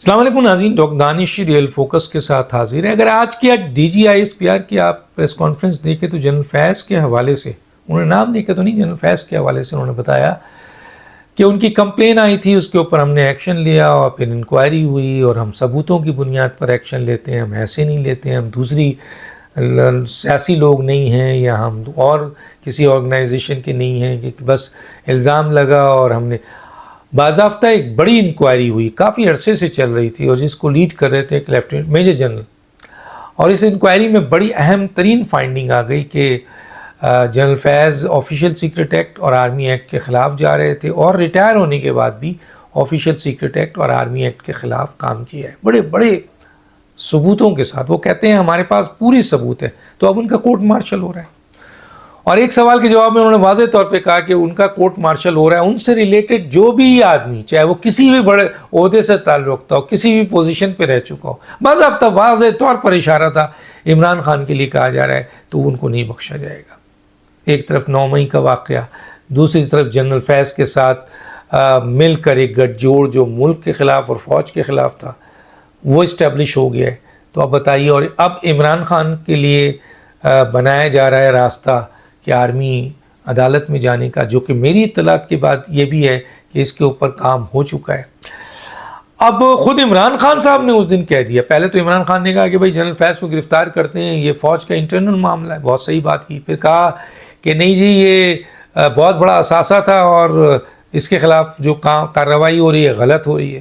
السلام علیکم ناظرین، ڈاکٹر دانش ریئل فوکس کے ساتھ حاضر ہیں۔ اگر آج D G I S P R کی آپ پریس کانفرنس دیکھیں تو جنرل فیض کے حوالے سے انہوں نے نام دیکھا تو نہیں، جنرل فیض کے حوالے سے انہوں نے بتایا کہ ان کی کمپلین آئی تھی، اس کے اوپر ہم نے ایکشن لیا اور پھر انکوائری ہوئی اور ہم ثبوتوں کی بنیاد پر ایکشن لیتے ہیں، ہم ایسے نہیں لیتے ہیں، ہم دوسری سیاسی لوگ نہیں ہیں یا ہم اور کسی آرگنائزیشن کے نہیں ہیں کہ بس الزام لگا اور ہم نے باضابطہ ایک بڑی انکوائری ہوئی، کافی عرصے سے چل رہی تھی اور جس کو لیڈ کر رہے تھے ایک لیفٹیننٹ میجر جنرل، اور اس انکوائری میں بڑی اہم ترین فائنڈنگ آ گئی کہ جنرل فیض آفیشیل سیکرٹ ایکٹ اور آرمی ایکٹ کے خلاف جا رہے تھے اور ریٹائر ہونے کے بعد بھی آفیشیل سیکرٹ ایکٹ اور آرمی ایکٹ کے خلاف کام کیا ہے، بڑے بڑے ثبوتوں کے ساتھ۔ وہ کہتے ہیں ہمارے پاس پوری ثبوت ہے، تو اب ان کا کورٹ مارشل ہو رہا ہے۔ اور ایک سوال کے جواب میں انہوں نے واضح طور پہ کہا کہ ان کا کورٹ مارشل ہو رہا ہے، ان سے ریلیٹڈ جو بھی آدمی، چاہے وہ کسی بھی بڑے عہدے سے تعلق رکھتا ہو، کسی بھی پوزیشن پہ رہ چکا ہو، باضابطہ واضح طور پر اشارہ تھا عمران خان کے لیے کہا جا رہا ہے، تو ان کو نہیں بخشا جائے گا۔ ایک طرف 9 مئی کا واقعہ، دوسری طرف جنرل فیض کے ساتھ مل کر ایک گٹھ جوڑ جو ملک کے خلاف اور فوج کے خلاف تھا، وہ اسٹیبلش ہو گیا ہے۔ تو اب بتائیے، اور اب عمران خان کے لیے بنایا جا رہا ہے راستہ کہ آرمی عدالت میں جانے کا، جو کہ میری اطلاعات کے بعد یہ بھی ہے کہ اس کے اوپر کام ہو چکا ہے۔ اب خود عمران خان صاحب نے اس دن کہہ دیا، پہلے تو عمران خان نے کہا کہ بھائی جنرل فیض کو گرفتار کرتے ہیں، یہ فوج کا انٹرنل معاملہ ہے، بہت صحیح بات کی۔ پھر کہا کہ نہیں جی، یہ بہت بڑا اثاثہ تھا اور اس کے خلاف جو کارروائی ہو رہی ہے غلط ہو رہی ہے۔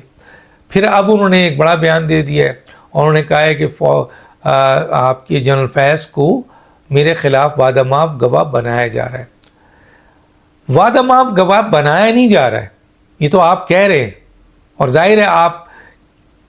پھر اب انہوں نے ایک بڑا بیان دے دیا ہے اور انہوں نے کہا ہے کہ آپ کے جنرل فیض کو میرے خلاف وعدہ معاف گواہ بنایا جا رہا ہے۔ وعدہ معاف گواہ بنایا نہیں جا رہا ہے، یہ تو آپ کہہ رہے ہیں، اور ظاہر ہے آپ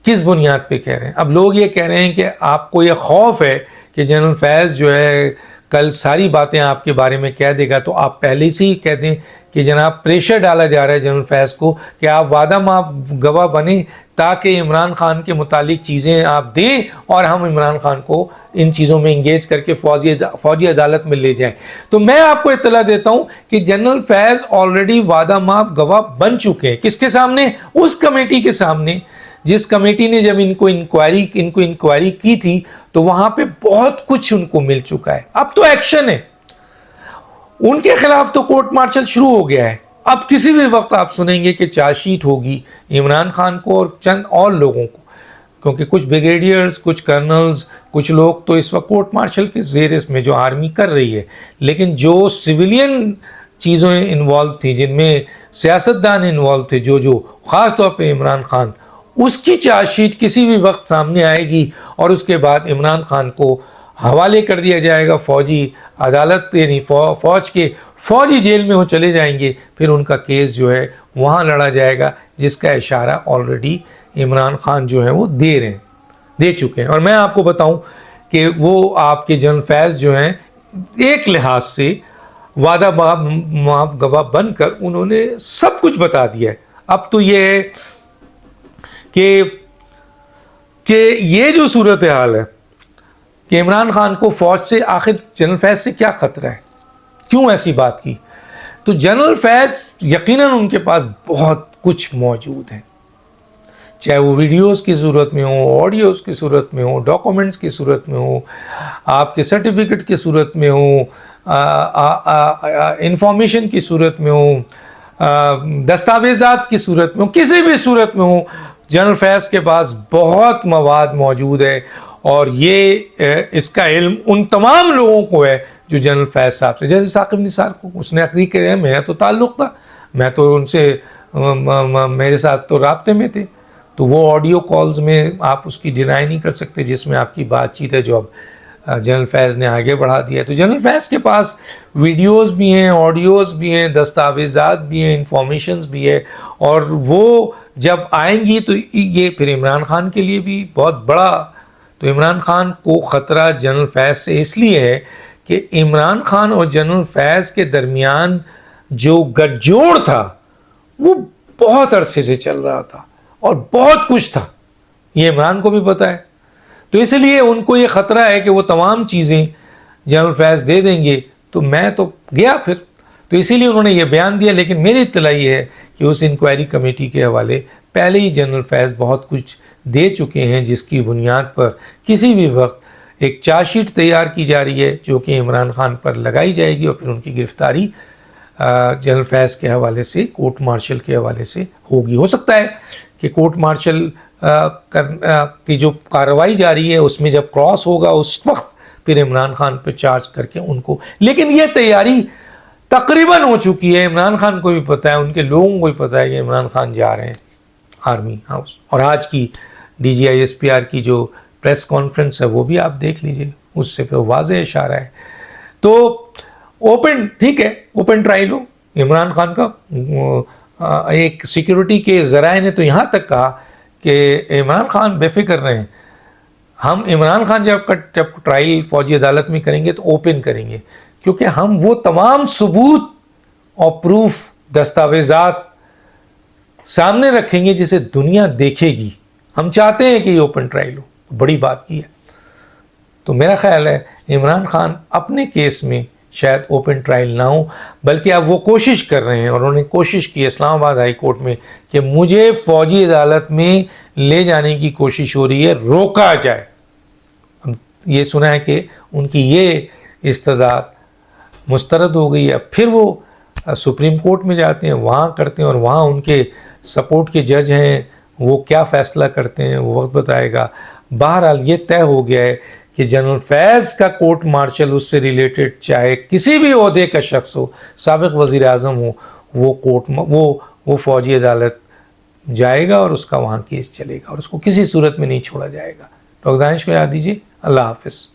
کس بنیاد پہ کہہ رہے ہیں۔ اب لوگ یہ کہہ رہے ہیں کہ آپ کو یہ خوف ہے کہ جنرل فیض جو ہے کل ساری باتیں آپ کے بارے میں کہہ دے گا، تو آپ پہلے سے ہی کہتے ہیں کہ جناب پریشر ڈالا جا رہا ہے جنرل فیض کو کہ آپ وعدہ معاف گواہ بنیں تاکہ عمران خان کے متعلق چیزیں آپ دیں اور ہم عمران خان کو ان چیزوں میں انگیج کر کے فوجی عدالت میں لے جائیں۔ تو میں آپ کو اطلاع دیتا ہوں کہ جنرل فیض آلریڈی وعدہ معاف گواہ بن چکے ہیں۔ کس کے سامنے؟ اس کمیٹی کے سامنے جس کمیٹی نے جب ان کو انکوائری کی تھی تو وہاں پہ بہت کچھ ان کو مل چکا ہے۔ اب تو ایکشن ہے، ان کے خلاف تو کورٹ مارشل شروع ہو گیا ہے۔ اب کسی بھی وقت آپ سنیں گے کہ چارج شیٹ ہوگی عمران خان کو اور چند اور لوگوں کو، کیونکہ کچھ بریگیڈیئرز، کچھ کرنلز، کچھ لوگ تو اس وقت کورٹ مارشل کے زیر اس میں جو آرمی کر رہی ہے، لیکن جو سویلین چیزیں انوالو تھی، جن میں سیاستدان انوالو تھے، جو خاص طور پہ عمران خان، اس کی چارج شیٹ کسی بھی وقت سامنے آئے گی اور اس کے بعد عمران خان کو حوالے کر دیا جائے گا فوجی عدالت، یعنی فوج کے فوجی جیل میں وہ چلے جائیں گے، پھر ان کا کیس جو ہے وہاں لڑا جائے گا، جس کا اشارہ آلریڈی عمران خان جو ہے وہ دے چکے ہیں۔ اور میں آپ کو بتاؤں کہ وہ آپ کے جنرل فیض جو ہیں ایک لحاظ سے وعدہ معاف گواہ بن کر انہوں نے سب کچھ بتا دیا ہے۔ اب تو یہ ہے کہ یہ جو صورتحال ہے کہ عمران خان کو فوج سے آخر جنرل فیض سے کیا خطرہ ہے، کیوں ایسی بات کی؟ تو جنرل فیض یقیناً ان کے پاس بہت کچھ موجود ہے، چاہے وہ ویڈیوز کی صورت میں ہو، آڈیوز کی صورت میں ہو، ڈاکومنٹس کی صورت میں ہو، آپ کے سرٹیفکیٹ کی صورت میں ہو، انفارمیشن کی صورت میں ہو، دستاویزات کی صورت میں ہو، کسی بھی صورت میں ہو، جنرل فیض کے پاس بہت مواد موجود ہے۔ اور یہ اس کا علم ان تمام لوگوں کو ہے جو جنرل فیض صاحب سے، جیسے ثاقب نثار کو اس نے اقرار کیا، میرا تو تعلق تھا، میں تو ان سے میرے ساتھ تو رابطے میں تھے، تو وہ آڈیو کالز میں آپ اس کی ڈینائی نہیں کر سکتے جس میں آپ کی بات چیت ہے، جو اب جنرل فیض نے آگے بڑھا دیا ہے۔ تو جنرل فیض کے پاس ویڈیوز بھی ہیں، آڈیوز بھی ہیں، دستاویزات بھی ہیں، انفارمیشنز بھی ہے، اور وہ جب آئیں گی تو یہ پھر عمران خان کے لیے بھی بہت بڑا، تو عمران خان کو خطرہ جنرل فیض سے اس لیے ہے کہ عمران خان اور جنرل فیض کے درمیان جو گٹھ جوڑ تھا وہ بہت عرصے سے چل رہا تھا اور بہت کچھ تھا، یہ عمران کو بھی پتہ ہے۔ تو اس لیے ان کو یہ خطرہ ہے کہ وہ تمام چیزیں جنرل فیض دے دیں گے تو میں تو گیا پھر، تو اسی لیے انہوں نے یہ بیان دیا۔ لیکن میری اطلاع یہ ہے کہ اس انکوائری کمیٹی کے حوالے پہلے ہی جنرل فیض بہت کچھ دے چکے ہیں، جس کی بنیاد پر کسی بھی وقت ایک چارج شیٹ تیار کی جا رہی ہے جو کہ عمران خان پر لگائی جائے گی اور پھر ان کی گرفتاری جنرل فیض کے حوالے سے، کورٹ مارشل کے حوالے سے ہوگی۔ ہو سکتا ہے کہ کورٹ مارشل کی جو کارروائی جاری ہے اس میں جب کراس ہوگا اس وقت پھر عمران خان پہ چارج کر کے ان کو، لیکن یہ تیاری تقریباً ہو چکی ہے۔ عمران خان کو بھی پتہ ہے، ان کے لوگوں کو بھی پتہ ہے کہ عمران خان جا رہے ہیں آرمی ہاؤس۔ اور آج کی D G I S P R کی جو پریس کانفرنس ہے وہ بھی آپ دیکھ لیجئے، اس سے پھر واضح اشارہ ہے۔ تو اوپن، ٹھیک ہے، اوپن ٹرائل ہو۔ عمران خان کا ایک سیکیورٹی کے ذرائع نے تو یہاں تک کہا کہ عمران خان بے فکر رہیں، ہم عمران خان جب ٹرائل فوجی عدالت میں کریں گے تو اوپن کریں گے، کیونکہ ہم وہ تمام ثبوت اور پروف، دستاویزات سامنے رکھیں گے جسے دنیا دیکھے گی۔ ہم چاہتے ہیں کہ یہ اوپن ٹرائل ہو، بڑی بات کی ہے۔ تو میرا خیال ہے عمران خان اپنے کیس میں شاید اوپن ٹرائل نہ ہو، بلکہ اب وہ کوشش کر رہے ہیں، اور انہوں نے کوشش کی اسلام آباد ہائی کورٹ میں کہ مجھے فوجی عدالت میں لے جانے کی کوشش ہو رہی ہے، روکا جائے۔ یہ سنا ہے کہ ان کی یہ استدعا مسترد ہو گئی ہے، پھر وہ سپریم کورٹ میں جاتے ہیں، وہاں کرتے ہیں، اور وہاں ان کے سپورٹ کے جج ہیں، وہ کیا فیصلہ کرتے ہیں وہ وقت بتائے گا۔ بہرحال یہ طے ہو گیا ہے کہ جنرل فیض کا کورٹ مارشل، اس سے ریلیٹڈ چاہے کسی بھی عہدے کا شخص ہو، سابق وزیر اعظم ہو، وہ فوجی عدالت جائے گا اور اس کا وہاں کیس چلے گا، اور اس کو کسی صورت میں نہیں چھوڑا جائے گا۔ ڈاکٹر دانش کو یاد دیجیے۔ اللہ حافظ۔